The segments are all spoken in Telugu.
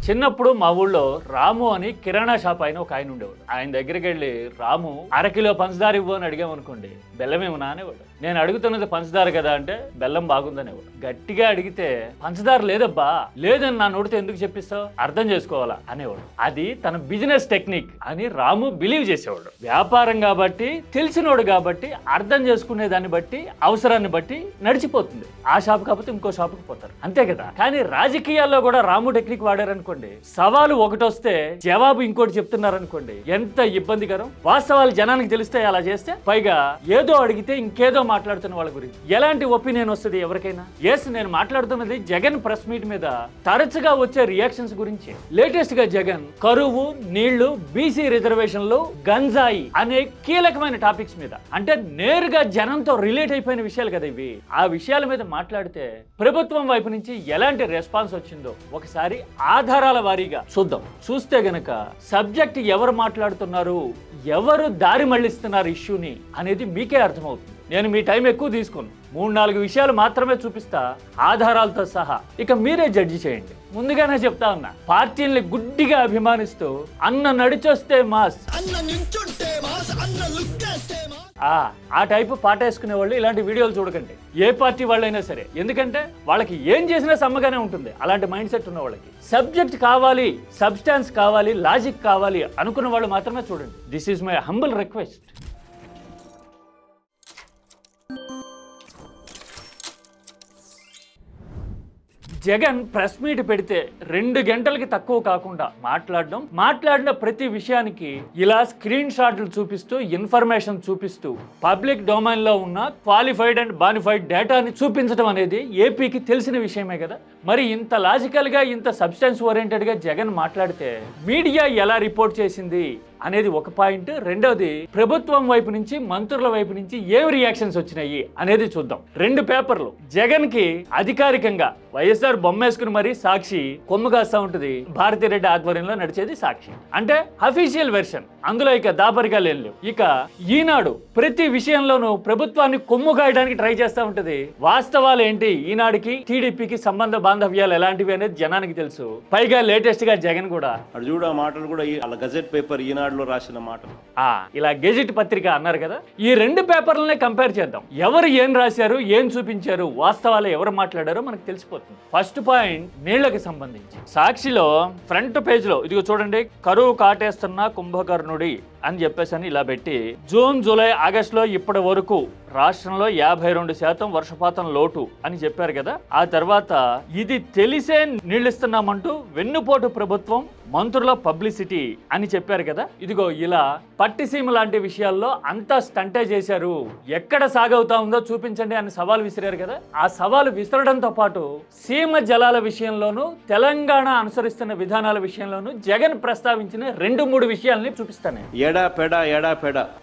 చిన్నప్పుడు మా ఊళ్ళో రాము అని కిరాణా షాప్ ఆయన ఒక ఆయన ఉండేవాడు. ఆయన దగ్గరికి వెళ్ళి రాము 1/2 కిలో పంచదార ఇవ్వు అని అడిగామనుకోండి, బెల్లం ఏమన్నా అనేవాడు. నేను అడుగుతున్నది పంచదార కదా అంటే బెల్లం బాగుందనేవాడు. గట్టిగా అడిగితే పంచదార లేదబ్బా, లేదని నా నోటితో ఎందుకు చెప్పిస్తావు, అర్థం చేసుకోవాలా అనేవాడు. అది తన బిజినెస్ టెక్నిక్ అని రాము బిలీవ్ చేసేవాడు. వ్యాపారం కాబట్టి, తెలిసినోడు కాబట్టి, అర్థం చేసుకునే దాన్ని బట్టి, అవసరాన్ని బట్టి నడిచిపోతుంది. ఆ షాప్ కాకపోతే ఇంకో షాపుకి పోతారు, అంతే కదా. కానీ రాజకీయాల్లో కూడా రాము టెక్నిక్ వాడారనుకోండి, సవాలు ఒకటి వస్తే జవాబు ఇంకోటి చెప్తున్నారనుకోండి, ఎంత ఇబ్బందికరం. వాస్తవాలు జనానికి తెలిస్తే అలా చేస్తే, పైగా ఏదో అడిగితే ఇంకేదో మాట్లాడుతున్న వాళ్ళ గురించి ఎలాంటి ఒపీనియన్ వస్తుంది ఎవరికైనా. ఎస్, నేను మాట్లాడుతున్నది జగన్ ప్రెస్ మీట్ మీద తరచుగా వచ్చే రియాక్షన్స్ గురించి. లేటెస్ట్ గా జగన్ కరువు, నీళ్లు, బీసీ రిజర్వేషన్లు, గంజాయి అనే కీలకమైన టాపిక్స్ మీద, అంటే నేరుగా జనంతో రిలేట్ అయిపోయిన విషయాలు కదా ఇవి. ఆ విషయాల మీద మాట్లాడితే ప్రభుత్వం వైపు నుంచి ఎలాంటి రెస్పాన్స్ వచ్చిందో ఒకసారి ఆధారాల వారీగా చూద్దాం. చూస్తే గనక సబ్జెక్ట్ ఎవరు మాట్లాడుతున్నారు, ఎవరు దారి మళ్లిస్తున్నారు ఇష్యూని అనేది మీకే అర్థమవుతుంది. నేను మీ టైం ఎక్కువ తీసుకోను, 3-4 విషయాలు మాత్రమే చూపిస్తా ఆధారాలతో సహా. ఇక మీరే జడ్జి చేయండి. ముందుగానే చెప్తా ఉన్నా, పార్టీల్ని గుడ్డిగా అభిమానిస్తూ అన్న నడిచొస్తే మాస్, ఆ టైపు పాటేసుకునే వాళ్ళు ఇలాంటి వీడియోలు చూడకండి. ఏ పార్టీ వాళ్ళైనా సరే, ఎందుకంటే వాళ్ళకి ఏం చేసినా సమ్మగానే ఉంటుంది. అలాంటి మైండ్ సెట్ ఉన్న వాళ్ళకి సబ్జెక్ట్ కావాలి, సబ్స్టాన్స్ కావాలి, లాజిక్ కావాలి అనుకున్న వాళ్ళు మాత్రమే చూడండి. This is my humble request. Jagan press meet పెడితే 2 గంటలకి తక్కువ కాకుండా మాట్లాడిన ప్రతి విషయానికి ఇలా స్క్రీన్ షాట్లు చూపిస్తూ, ఇన్ఫర్మేషన్ చూపిస్తూ, పబ్లిక్ డొమైన్ లో ఉన్న క్వాలిఫైడ్ అండ్ బానిఫైడ్ డేటాని చూపించడం అనేది ఏపీకి తెలిసిన విషయమే కదా. మరి ఇంత లాజికల్ గా, ఇంత సబ్స్టెన్స్ ఓరియంటెడ్ గా జగన్ మాట్లాడితే మీడియా ఎలా రిపోర్ట్ చేసింది అనేది ఒక పాయింట్. రెండోది, ప్రభుత్వం వైపు నుంచి, మంత్రుల వైపు నుంచి ఏం రియాక్షన్స్ వచ్చినాయి అనేది చూద్దాం. 2 పేపర్లు. జగన్ కి అధికారికంగా వైఎస్ఆర్ బొమ్మేసుకుని మరీ సాక్షి కొమ్ము కాస్తా ఉంటుంది. భారతిరెడ్డి ఆధ్వర్యంలో నడిచేది సాక్షి, అంటే అఫీషియల్ వెర్షన్. అందులో ఇక దాపరికాలు ఏం లేవు. ఇక ఈనాడు ప్రతి విషయంలోనూ ప్రభుత్వాన్ని కొమ్ము కాయడానికి ట్రై చేస్తూ ఉంటుంది. వాస్తవాలు ఏంటి, ఈనాడుకి టీడీపీకి సంబంధ బాంధవ్యాలు ఎలాంటివి అనేది జనానికి తెలుసు. పైగా లేటెస్ట్ గా జగన్ కూడా చూడ మాటలు కూడా గజెట్ పేపర్ ఈనాడు రాసిన మాటలు, ఇలా గెజిట్ పత్రిక అన్నారు కదా. ఈ 2 పేపర్లనే కంపేర్ చేద్దాం. ఎవరు ఏం రాశారు, ఏం చూపించారు, వాస్తవాలు ఎవరు మాట్లాడారో మనకు తెలిసిపోతుంది. ఫస్ట్ పాయింట్, నీళ్లకు సంబంధించి సాక్షిలో ఫ్రంట్ పేజ్ లో ఇదిగో చూడండి, కరువు కాటేస్తున్న కుంభకర్ణుడి అని చెప్పేసి ఇలా పెట్టి, జూన్, జూలై, ఆగస్టులో ఇప్పటి వరకు రాష్ట్రంలో 52% వర్షపాతం లోటు అని చెప్పారు కదా. ఆ తర్వాత ఇది తెలిసే నీళ్ళిస్తున్నామంటూ వెన్నుపోటు ప్రభుత్వం, మంత్రుల పబ్లిసిటీ అని చెప్పారు కదా. ఇదిగో ఇలా పట్టిసీమ లాంటి విషయాల్లో అంతా స్టంటే చేశారు, ఎక్కడ సాగవుతా ఉందో చూపించండి అని సవాల్ విసిరారు కదా. ఆ సవాలు విసరడంతో పాటు సీమ జలాల విషయంలోనూ, తెలంగాణ అనుసరిస్తున్న విధానాల విషయంలోనూ జగన్ ప్రస్తావించిన 2-3 విషయాల్ని చూపిస్తాను. ఏడా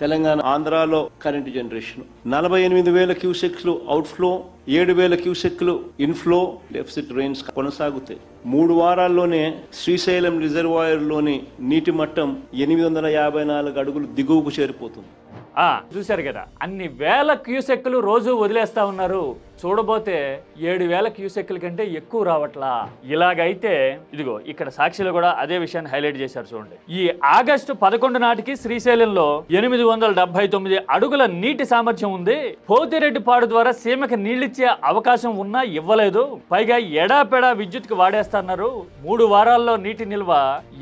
తెలంగాణ, ఆంధ్రాలో కరెంట్ జనరేషన్ 48,000 క్యూసెక్లు అవుట్ఫ్లో, 7,000 క్యూసెక్లు ఇన్ఫ్లో. డెఫిసిట్ రెయిన్స్ కొనసాగుతాయి. 3 వారాల్లోనే శ్రీశైలం రిజర్వాయర్లోని నీటి మట్టం 854 అడుగులు దిగువకు చేరిపోతుంది. చూశారు కదా, అన్ని వేల క్యూసెక్లు రోజు వదిలేస్తా ఉన్నారు. చూడబోతే 7,000 క్యూసెక్ల కంటే ఎక్కువ రావట్లా. ఇలాగైతే ఇదిగో ఇక్కడ సాక్షిలో కూడా అదే విషయాన్ని హైలైట్ చేశారు చూడండి. ఈ ఆగస్టు 11 నాటికి శ్రీశైలంలో 879 అడుగుల నీటి సామర్థ్యం ఉంది. పోతిరెడ్డిపాడు ద్వారా సీమకి నీళ్ళిచ్చే అవకాశం ఉన్నా ఇవ్వలేదు. పైగా ఎడాపెడా విద్యుత్కి వాడేస్తున్నారు. 3 వారాల్లో నీటి నిల్వ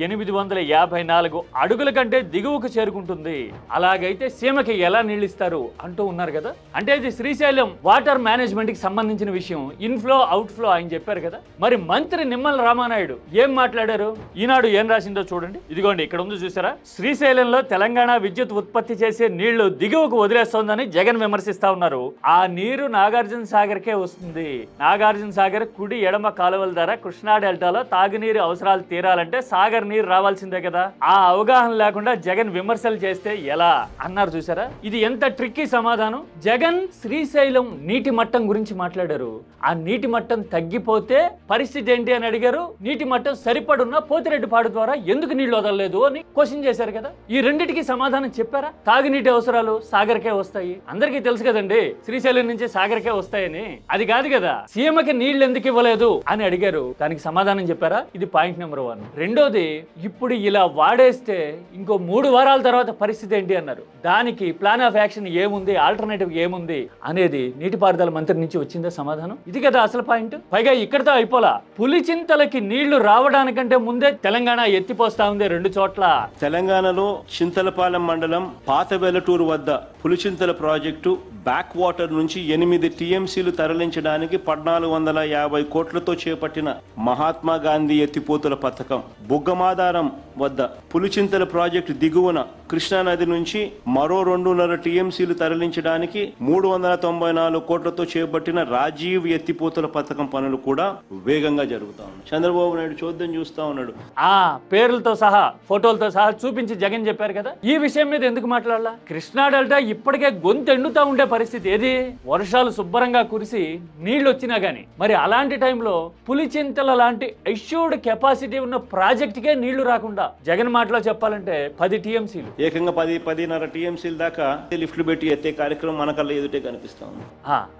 854 అడుగుల కంటే దిగువకు చేరుకుంటుంది. అలాగైతే సీమకి ఎలా నీళ్ళిస్తారు అంటూ ఉన్నారు కదా. అంటే ఇది శ్రీశైలం వాటర్ మేనేజ్మెంట్ కి సంబంధించిన విషయం. ఇన్ఫ్లో, అవుట్ఫ్లో ఆయన చెప్పారు కదా. మరి మంత్రి నిమ్మల రామానాయుడు ఏం మాట్లాడారు, ఈనాడు ఏం రాసిందో చూడండి. ఇదిగోండి ఇక్కడ ఉంది చూసారా, శ్రీశైలంలో తెలంగాణ విద్యుత్ ఉత్పత్తి చేసే నీళ్లు దిగువకు వదిలేస్తోందని జగన్ విమర్శిస్తా ఉన్నారు. ఆ నీరు నాగార్జున సాగర్ కే వస్తుంది. నాగార్జున సాగర్ కుడి, ఎడమ కాలువల ద్వారా కృష్ణా డెల్టాలో తాగునీరు అవసరాలు తీరాలంటే సాగర్ నీరు రావాల్సిందే కదా. ఆ అవగాహన లేకుండా జగన్ విమర్శలు చేస్తే ఎలా అన్నారు చూసారా. ఇది ఎంత ట్రిక్కీ సమాధానం. జగన్ శ్రీశైలం నీటి మట్టం గురించి గురించి మాట్లాడారు. ఆ నీటి మట్టం తగ్గిపోతే పరిస్థితి ఏంటి అని అడిగారు. నీటి మట్టం సరిపడున్న పోతిరెడ్డిపాడు ద్వారా ఎందుకు నీళ్లు వదలలేదు అని క్వశ్చన్ చేశారు కదా. ఈ రెండిటికి సమాధానం చెప్పారా? తాగునీటి అవసరాలు సాగర్కే వస్తాయి, అందరికీ తెలుసు కదండి, శ్రీశైలం నుంచి సాగర్కే వస్తాయని. అది కాదు కదా, సీఎంకి నీళ్లు ఎందుకు ఇవ్వలేదు అని అడిగారు. దానికి సమాధానం చెప్పారా? ఇది పాయింట్ నెంబర్ 1. రెండోది, ఇప్పుడు ఇలా వాడేస్తే ఇంకో 3 వారాల తర్వాత పరిస్థితి ఏంటి అన్నారు. దానికి ప్లాన్ ఆఫ్ యాక్షన్ ఏముంది, ఆల్టర్నేటివ్ ఏముంది అనేది నీటిపారుదల మంత్రి నుంచి వచ్చిందా సమాధానం? ఇది కదా అసలు పాయింట్. పైగా ఇక్కడతో అయిపోలా, పులిచింతలకి నీళ్లు రావడానికంటే ముందే తెలంగాణ ఎత్తిపోస్తా ఉంది 2 చోట్ల. తెలంగాణలో చింతలపాలెం మండలం పాత వెలటూరు వద్ద పులిచింతల ప్రాజెక్టు బ్యాక్ వాటర్ నుంచి 8 టీఎంసీలు తరలించడానికి 1450 కోట్లతో చేపట్టిన మహాత్మా గాంధీ ఎత్తిపోతుల పథకం, బుగ్గమాధారం వద్ద పులిచింతల ప్రాజెక్టు దిగువన కృష్ణానది నుంచి మరో 2.5 టీఎంసీలు తరలించడానికి 394 కోట్లతో చేపట్టిన రాజీవ్ ఎత్తిపోతుల పథకం పనులు కూడా వేగంగా జరుగుతా ఉన్నాయి. చంద్రబాబు నాయుడు చూద్దాం చూస్తా ఉన్నాడు. ఆ పేర్లతో సహా ఫోటోలతో సహా చూపించి జగన్ చెప్పారు కదా. ఈ విషయం మీద ఎందుకు మాట్లాడాలా? కృష్ణా డెల్టా ఇప్పటికే గొంతు ఎండుతా ఉండే పరిస్థితి ఏది? వర్షాలు శుభ్రంగా కురిసి నీళ్లు వచ్చినా గానీ, మరి అలాంటి టైంలో పులిచింతల లాంటి ఎష్యూర్డ్ కెపాసిటీ ఉన్న ప్రాజెక్టుకే నీళ్లు రాకుండా జగన్ మాటలో చెప్పాలంటే 10 టీఎంసీలు, ఏకంగా 10-10.5 టీఎంసీల దాకా లిఫ్ట్లు పెట్టి ఎత్తే కార్యక్రమం మనకల్లా ఎదుటే కనిపిస్తా ఉంది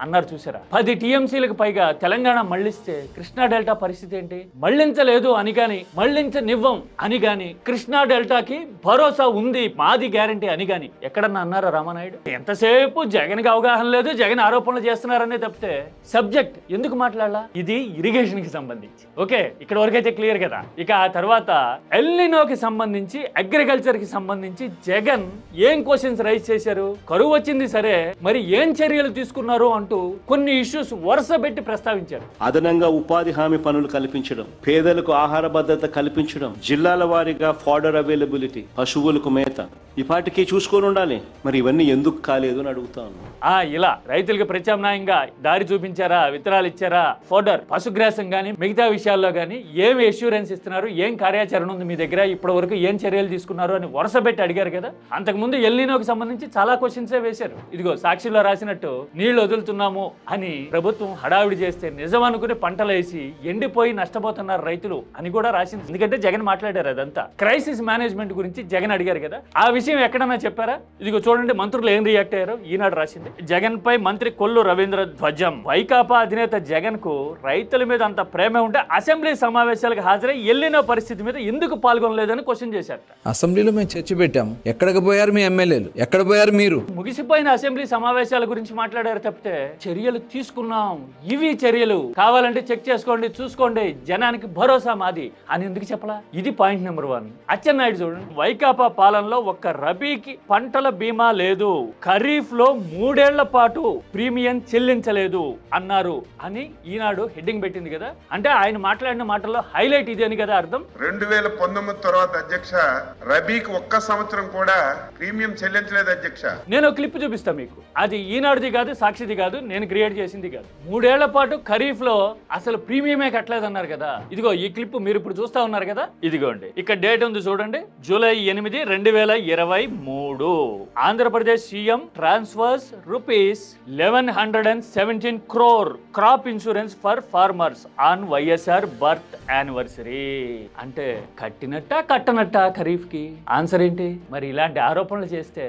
అన్నారు. చూసారా? 10 టీఎంసీలకు పైగా తెలంగాణ మళ్లిస్తే కృష్ణా డెల్టా పరిస్థితి ఏంటి? మళ్లించలేదు అని గాని, మళ్లించనివ్వం అని గాని, కృష్ణా డెల్టాకి భరోసా ఉంది, మాది గ్యారంటీ అని గాని ఎక్కడన్నా అన్నారా రామానాయుడు? ఎంతసేపు జగన్ కి అవగాహన లేదు, జగన్ ఆరోపణలు చేస్తున్నారనే తప్పితే సబ్జెక్ట్ ఎందుకు మాట్లాడాలా? ఇది ఇరిగేషన్ కి సంబంధించి. ఓకే, ఇక్కడ వరకైతే క్లియర్ కదా. ఇక ఆ తర్వాత ఎల్నినోకి సంబంధించి, అగ్రికల్చర్ కి సంబంధించి జగన్ ఏం క్వశ్చన్స్ రైజ్ చేశారు? కరువు వచ్చింది సరే, మరి ఏం చర్యలు తీసుకున్నారు అంటూ కొన్ని ఇష్యూస్ వరుస పెట్టి ప్రస్తావించారు. అదనంగా ఉపాధి హామీ పనులు కల్పించడం, పేదలకు ఆహార భద్రత కల్పించడం, జిల్లాల వారీగా ఫాడర్ అవైలబిలిటీ, పశువులకు మేత, ఈ పాటికి చూసుకొని ఉండాలి. మరి ఇవన్నీ ఎందుకు కాలేదు అని అడుగుతా ఉన్నాను. ఇలా రైతులకు ప్రత్యామ్నాయంగా దారి చూపించారా? విత్తనాలు ఇచ్చారా? ఫోడర్, పశుగ్రాసం గానీ మిగతా విషయాల్లో గానీ ఏం ఎష్యూరెన్స్ ఇస్తున్నారు? ఏం కార్యాచరణ ఉంది మీ దగ్గర? ఇప్పటి వరకు ఏం చర్యలు తీసుకున్నారు అని వరుస పెట్టి అడిగారు కదా. అంతకుముందు ఎల్నినోకి సంబంధించి చాలా క్వశ్చన్సే వేశారు. ఇదిగో సాక్షిలో రాసినట్టు నీళ్లు వదులుతున్నాము అని ప్రభుత్వం హడావిడి చేస్తే నిజం అనుకుని పంటలు వేసి ఎండిపోయి నష్టపోతున్నారు రైతులు అని కూడా రాసింది. ఎందుకంటే జగన్ మాట్లాడారు అదంతా. క్రైసిస్ మేనేజ్మెంట్ గురించి జగన్ అడిగారు కదా. ఆ విషయం ఎక్కడన్నా చెప్పారా? ఇదిగో చూడండి మంత్రులు ఏం రియాక్ట్ అయ్యారో. ఈనాడు రాసింది, జగన్ పై మంత్రి కొల్లు రవీంద్ర ధ్వజం. వైకాపా అధినేత జగన్ కు రైతుల మీద అంత ప్రేమ ఉంటే అసెంబ్లీ సమావేశాలకు హాజరై ఎల్లినో పరిస్థితి మీద ఎందుకు పాల్గొనలేదని క్వశ్చన్ చేశారు. అసెంబ్లీలో మేము చర్చ పెట్టాము, ఎక్కడికి పోయారు మీ ఎమ్మెల్యేలు, ఎక్కడ పోయారు మీరు? ముగిసిపోయిన అసెంబ్లీ సమావేశాల గురించి మాట్లాడారు తప్పితే చర్యలు తీసుకున్నాం, ఇవి చర్యలు, కావాలంటే చెక్ చేసుకోండి, చూసుకోండి, జనానికి భరోసా మాది అని ఎందుకు చెప్పలా? ఇది పాయింట్ నెంబర్ 1. అచ్చెన్నాయుడు చూడండి, వైకాపా పాలనలో ఒక్క రబీకి పంటల బీమా లేదు, ఖరీఫ్ లో 3 ఏళ్ల పాటు ప్రీమియం చెల్లించలేదు అన్నారు అని ఈనాడు హెడ్డింగ్ పెట్టింది కదా. అంటే ఆయన మాట్లాడిన మాటల్లో హైలైట్ ఇది అని కదా అర్థం. 2019 తర్వాత అధ్యక్ష, రబీకి ఒక్క సంవత్సరం కూడా ప్రీమియం చెల్లించలేదు అధ్యక్ష. నేను క్లిప్ చూపిస్తా మీకు. అది ఈనాడుది కాదు, సాక్షిది కాదు, నేను క్రియేట్ చేసింది కాదు. 3 ఏళ్ల పాటు ఖరీఫ్ లో అసలు ప్రీమియమే కట్టలేదన్నారు కదా. ఇదిగో ఈ క్లిప్ మీరు ఇప్పుడు చూస్తా ఉన్నారు కదా. ఇదిగోండి ఇక్కడ డేట్ ఉంది చూడండి, July 8, 2023. Andhra Pradesh CM transfers ₹1117 crore crop insurance for farmers on YSR birth anniversary. అంటే కట్టనట్టా ఖరీఫ్ కి? ఆన్సర్ ఏంటి మరి? ఇలాంటి ఆరోపణలు చేస్తే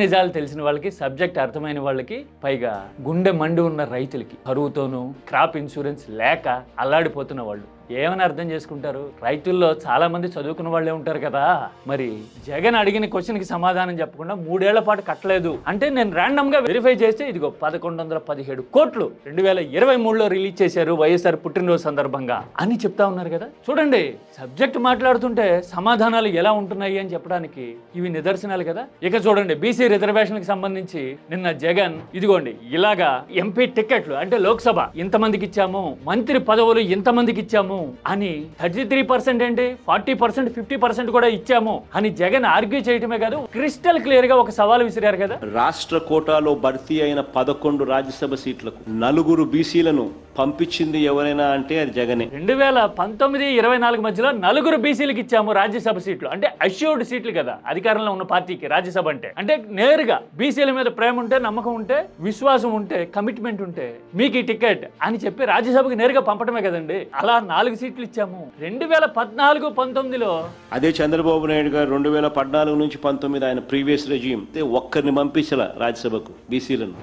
నిజాలు తెలిసిన వాళ్ళకి, సబ్జెక్ట్ అర్థమైన వాళ్ళకి, పైగా గుండె మండి ఉన్న రైతులకి కరువుతోనూ క్రాప్ ఇన్సూరెన్స్ లేక అల్లాడిపోతున్న వాళ్ళు ఏమని అర్థం చేసుకుంటారు? రైతుల్లో చాలా మంది చదువుకున్న వాళ్ళే ఉంటారు కదా. మరి జగన్ అడిగిన క్వశ్చన్ కి సమాధానం చెప్పకుండా 3 ఏళ్ల పాటు కట్టలేదు అంటే నేను ర్యాండమ్ గా వెరిఫై చేస్తే ఇదిగో 1117 కోట్లు 2023లో రిలీజ్ చేశారు వైఎస్ఆర్ పుట్టినరోజు సందర్భంగా అని చెప్తా ఉన్నారు కదా. చూడండి, సబ్జెక్ట్ మాట్లాడుతుంటే సమాధానాలు ఎలా ఉంటున్నాయి అని చెప్పడానికి ఇవి నిదర్శనాలు కదా. ఇక చూడండి, బీసీ రిజర్వేషన్కి సంబంధించి నిన్న జగన్ ఇదిగోండి ఇలాగా ఎంపీ టికెట్లు అంటే లోక్సభ ఇంతమందికి ఇచ్చాము, మంత్రి పదవులు ఇంతమందికి ఇచ్చాము అని 33% ఏంటి 40%, 50% కూడా ఇచ్చాము అని జగన్ ఆర్గ్యూ చేయటమే కాదు, క్రిస్టల్ క్లియర్ గా ఒక సవాల్ విసిరారు కదా. రాష్ట్ర కోటాలో భర్తీ అయిన 11 రాజ్యసభ సీట్లకు 4 బీసీలను పంపించింది ఎవరైనా అంటే అది జగనే. 2019-24 మధ్యలో 4 బీసీలకు ఇచ్చాము రాజ్యసభ సీట్లు. అంటే అష్యూర్డ్ సీట్లు కదా అధికారంలో ఉన్న పార్టీకి రాజ్యసభ అంటే నేరుగా బీసీల మీద ప్రేమ ఉంటే, నమ్మకం ఉంటే, విశ్వాసం ఉంటే, కమిట్మెంట్ ఉంటే మీకు ఈ టికెట్ అని చెప్పి రాజ్యసభకి నేరుగా పంపడమే కదండి. అలా 4 సీట్లు ఇచ్చాము. 2014-19లో అదే చంద్రబాబు నాయుడు గారు 2014 నుంచి 19 ఆయన ప్రీవియస్ రెజ్యూమ్ ఒక్కరిని పంపించాల రాజ్యసభకు బీసీలను.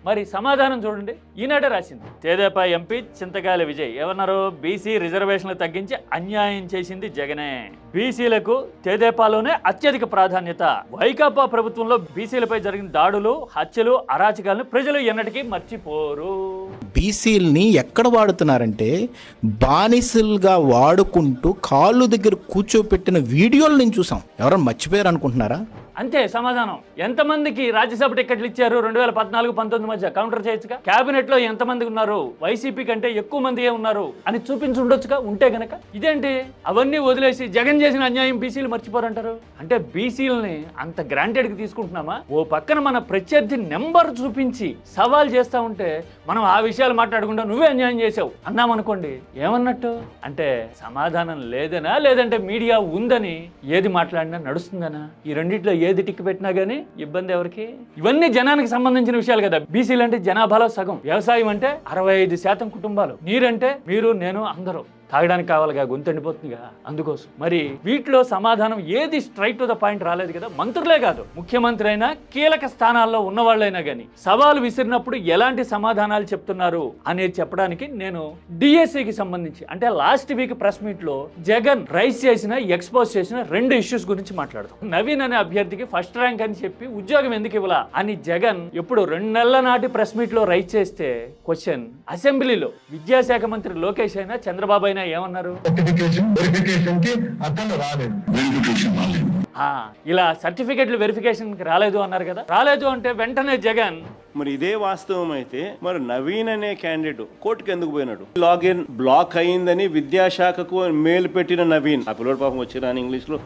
మరి సమాధానం చూడండి, ఈనాడే రాసింది. తెదేపా ఎంపీ చింతకాయల విజయ్ ఏమన్నారు? బీసీ రిజర్వేషన్లు తగ్గించి అన్యాయం చేసింది జగనే. బీసీలకు తెదేపాలోనే అత్యధిక ప్రాధాన్యత. వైకాపా ప్రభుత్వంలో బీసీలపై జరిగిన దాడులు, హత్యలు, అరాచకాలను ప్రజలు ఎన్నటికీ మర్చిపోరు. బీసీలని ఎక్కడ వాడుతున్నారంటే బానిసలుగా వాడుకుంటూ కాళ్ళు దగ్గర కూర్చోపెట్టిన వీడియోలు నేను చూసాం. ఎవరైనా మర్చిపోయారు అనుకుంటున్నారా? అంతే సమాధానం. ఎంతమందికి రాజ్యసభ టికెట్లు ఇచ్చారు 2014-19 మధ్య? కౌంటర్ చేయొచ్చుగా. కేబినెట్ లో ఎంతమంది ఉన్నారు, వైసీపీ కంటే ఎక్కువ మంది ఉన్నారు అని చూపించి ఉండొచ్చుగా. ఉంటే గనక ఇదేంటి అవన్నీ వదిలేసి జగన్ చేసిన అన్యాయం బీసీలు మర్చిపోరంటారు? అంటే బీసీలని అంత గ్రాంటెడ్ కి తీసుకుంటున్నామా? ఓ పక్కన మన ప్రత్యర్థి నెంబర్ చూపించి సవాల్ చేస్తా ఉంటే మనం ఆ విషయాలు మాట్లాడకుండా నువ్వే అన్యాయం చేసావు అన్నామనుకోండి, ఏమన్నట్టు? అంటే సమాధానం లేదనా, లేదంటే మీడియా ఉందని ఏది మాట్లాడినా నడుస్తుందనా? ఈ రెండిట్లో ఏది టిక్కి పెట్టినా గానీ ఇబ్బంది ఎవరికి? ఇవన్నీ జనానికి సంబంధించిన విషయాలు కదా. బీసీలు అంటే జనాభాలో సగం, వ్యవసాయం అంటే 65% కుటుంబాలు, నీరంటే మీరు నేను అందరూ తాగడానికి కావాలిగా, గొంతు ఎండిపోతుందిగా. అందుకోసం మరి వీటిలో సమాధానం ఏది స్ట్రైట్ టు ద పాయింట్ రాలేదు కదా. మంత్రులే కాదు, ముఖ్యమంత్రి అయినా కీలక స్థానాల్లో ఉన్నవాళ్ళైనా కానీ సవాలు విసిరినప్పుడు ఎలాంటి సమాధానాలు చెప్తున్నారు అనేది చెప్పడానికి నేను డిఎస్సికి సంబంధించి అంటే లాస్ట్ వీక్ ప్రెస్ మీట్ లో జగన్ రైస్ చేసిన, ఎక్స్పోజ్ చేసిన 2 ఇష్యూస్ గురించి మాట్లాడదాం. నవీన్ అనే అభ్యర్థికి ఫస్ట్ ర్యాంక్ అని చెప్పి ఉద్యోగం ఎందుకు ఇవ్వాలా అని జగన్ ఎప్పుడు 2 నెలల నాటి ప్రెస్ మీట్ లో రైస్ చేస్తే క్వశ్చన్ అసెంబ్లీలో విద్యాశాఖ మంత్రి లోకేష్ అయినా, చంద్రబాబు అయినా ఏమన్నారు? ఇలా సర్టిఫికెట్లు వెరిఫికేషన్ రాలేదు అన్నారు కదా. రాలేదు అంటే వెంటనే జగన్ మరి ఇదే వాస్తవం అయితే మరి నవీన్ అనే క్యాండిడేట్ కోర్టుకు ఎందుకు పోయినాడు? లాగిన్ బ్లాక్ అయిందని విద్యాశాఖకు మెయిల్ పెట్టిన నవీన్, ఆ పిల్లడు పాపం వచ్చిన ఇంగ్లీష్ లో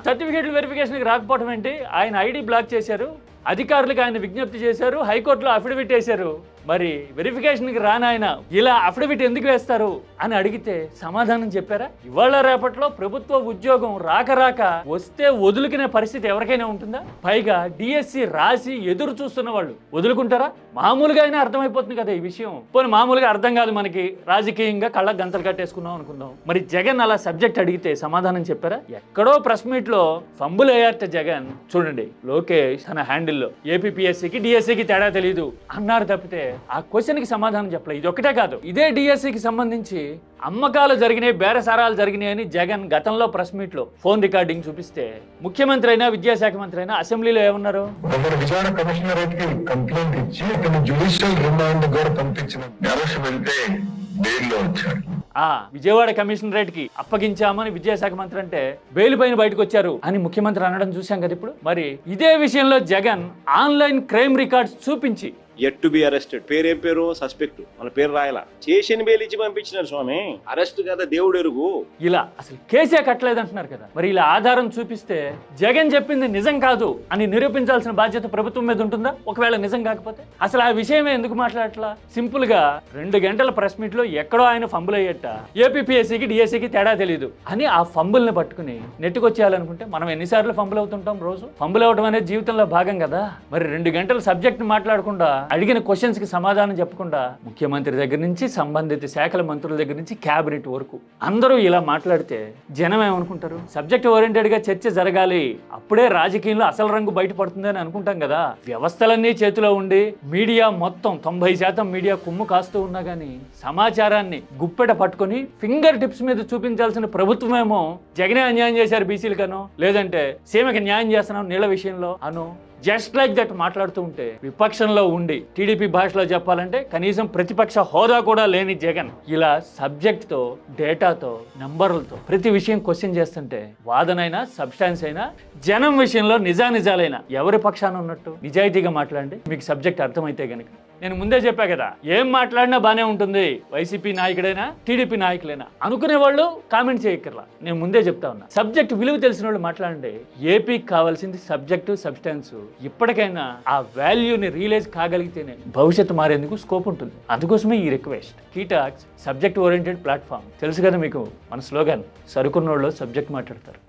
సర్టిఫికెట్లు వెరిఫికేషన్ రాకపోవడం ఏంటి? ఆయన ఐడి బ్లాక్ చేశారు, అధికారులకు ఆయన విజ్ఞప్తి చేశారు, హైకోర్టులో అఫిడవిట్ వేశారు. మరి వెరిఫికేషన్కి రానాయన ఇలా అఫిడవిట్ ఎందుకు వేస్తారు అని అడిగితే సమాధానం చెప్పారా? ఇవాళ రేపట్లో ప్రభుత్వ ఉద్యోగం రాక వస్తే వదులుకునే పరిస్థితి ఎవరికైనా ఉంటుందా? పైగా డిఎస్సి రాసి ఎదురు చూస్తున్న వాళ్ళు వదులుకుంటారా? మామూలుగా అయినా అర్థమైపోతుంది కదా ఈ విషయం. పోనీ మామూలుగా అర్థం కాదు మనకి, రాజకీయంగా కళ్ళకు గంతలు కట్టేసుకున్నాం అనుకుందాం. మరి జగన్ అలా సబ్జెక్ట్ అడిగితే సమాధానం చెప్పారా? ఎక్కడో ప్రెస్ మీట్ లో ఫంబుల్ అయ్యారట జగన్. చూడండి, లోకేష్ తన హ్యాండిల్లో ఏపీపీఎస్సీకి డిఎస్సికి తేడా తెలియదు అన్నారు తప్పితే ఆ క్వశ్చన్ కి సమాధానం చెప్పలేదు. ఇది ఒకటే కాదు, ఇదే డిఎస్సికి సంబంధించి అమ్మకాలు జరిగినాయి, బేరసారాలు జరిగినాయి అని జగన్ గతంలో ప్రెస్ మీట్ లో ఫోన్ రికార్డింగ్ చూపిస్తే ముఖ్యమంత్రి అయినా, విద్యాశాఖ మంత్రి అయినా అసెంబ్లీలో ఏమన్నారు? విజయవాడ కమిషనరేట్ కి కంప్లైంట్ ఇచ్చి జ్యుడిషియల్ రిమాండ్ కూడా పంపించిన వెళ్తే బెయిల్లో వచ్చాడు. విజయవాడ కమిషనరేట్ కి అప్పగించామని విద్యాశాఖ మంత్రి అంటే బెయిల్ పైన బయటకు వచ్చారు అని ముఖ్యమంత్రి అనడం చూశాం కదా ఇప్పుడు. మరి ఇదే విషయంలో జగన్ ఆన్లైన్ క్రైమ్ రికార్డ్స్ చూపించి yet to be arrested, పేరేం పేరు సస్పెక్ట్, మన పేరు రాయలా, చేసిన బెయిల్ ఇచ్చి పంపించినారు స్వామి. అరెస్ట్ కదా దేవుడు ఎరుగు. ఇలా అసలు కేసే కట్టలేదు అంటున్నారు కదా. మరి ఇలా ఆధారం చూపిస్తే జగన్ చెప్పింది నిజం కాదు అని నిరూపించాల్సిన బాధ్యత ప్రభుత్వం మీద ఉంటుందా? ఒకవేళ నిజం కాకపోతే అసలు ఆ విషయమే ఎందుకు మాట్లాడట్లా? సింపుల్ గా 2 గంటల ప్రెస్ మీట్ లో ఎక్కడో ఆయన ఫంబుల్ అయ్యట, ఏపీపీఎస్సీకి డిఎస్సికి తేడా తెలియదు అని ఆ ఫంబుల్ ని పట్టుకుని నెట్టుకొచ్చేయాలనుకుంటే మనం ఎన్నిసార్లు ఫంబుల్ అవుతుంటాం రోజు? ఫంబుల్ అవ్వడం అనేది జీవితంలో భాగం కదా. మరి 2 గంటల సబ్జెక్ట్ మాట్లాడకుండా, అడిగిన క్వశ్చన్స్ కి సమాధానం చెప్పకుండా ముఖ్యమంత్రి దగ్గర నుంచి సంబంధిత శాఖల మంత్రుల దగ్గర నుంచి క్యాబినెట్ వరకు అందరూ ఇలా మాట్లాడితే జనం ఏమనుకుంటారు? సబ్జెక్ట్ ఓరియంటెడ్ గా చర్చ జరగాలి, అప్పుడే రాజకీయంలో అసలు రంగు బయటపడుతుంది అని అనుకుంటాం కదా. వ్యవస్థలన్నీ చేతిలో ఉండి మీడియా మొత్తం 90% మీడియా కుమ్ము కాస్తూ ఉన్నా గానీ సమాచారాన్ని గుప్పెట పట్టుకొని ఫింగర్ టిప్స్ మీద చూపించాల్సిన ప్రభుత్వమేమో జగనే అన్యాయం చేశారు బీసీలకనో, లేదంటే సీమకి న్యాయం చేస్తున్నాం నీళ్ల విషయంలో అను జస్ట్ లైక్ దట్ మాట్లాడుతూ ఉంటే, విపక్షంలో ఉండి టీడీపీ భాషలో చెప్పాలంటే కనీసం ప్రతిపక్ష హోదా కూడా లేని జగన్ ఇలా సబ్జెక్ట్తో, డేటాతో, నంబర్లతో ప్రతి విషయం క్వశ్చన్ చేస్తుంటే వాదనైనా, సబ్స్టాన్స్ అయినా, జనం విషయంలో నిజానిజాలైనా ఎవరి పక్షాన ఉన్నట్టు? నిజాయితీగా మాట్లాడండి, మీకు సబ్జెక్ట్ అర్థమైతే గనుక. నేను ముందే చెప్పా కదా, ఏం మాట్లాడినా బానే ఉంటుంది, వైసీపీ నాయకుడైనా టీడీపీ నాయకులైనా అనుకునే వాళ్ళు కామెంట్ చేయక్కర్లా. నేను ముందే చెప్తా ఉన్నా, సబ్జెక్ట్ విలువ తెలిసిన వాళ్ళు మాట్లాడండి. ఏపీకి కావాల్సింది సబ్జెక్టు, సబ్స్టాన్స్. ఇప్పటికైనా ఆ వాల్యూని రియలైజ్ కాగలిగితేనే భవిష్యత్తు మారేందుకు స్కోప్ ఉంటుంది. అందుకోసమే ఈ request. Key talks subject oriented platform. తెలుసు కదా మీకు మన స్లోగన్, సరుకున్నోళ్ళు సబ్జెక్ట్ మాట్లాడతారు.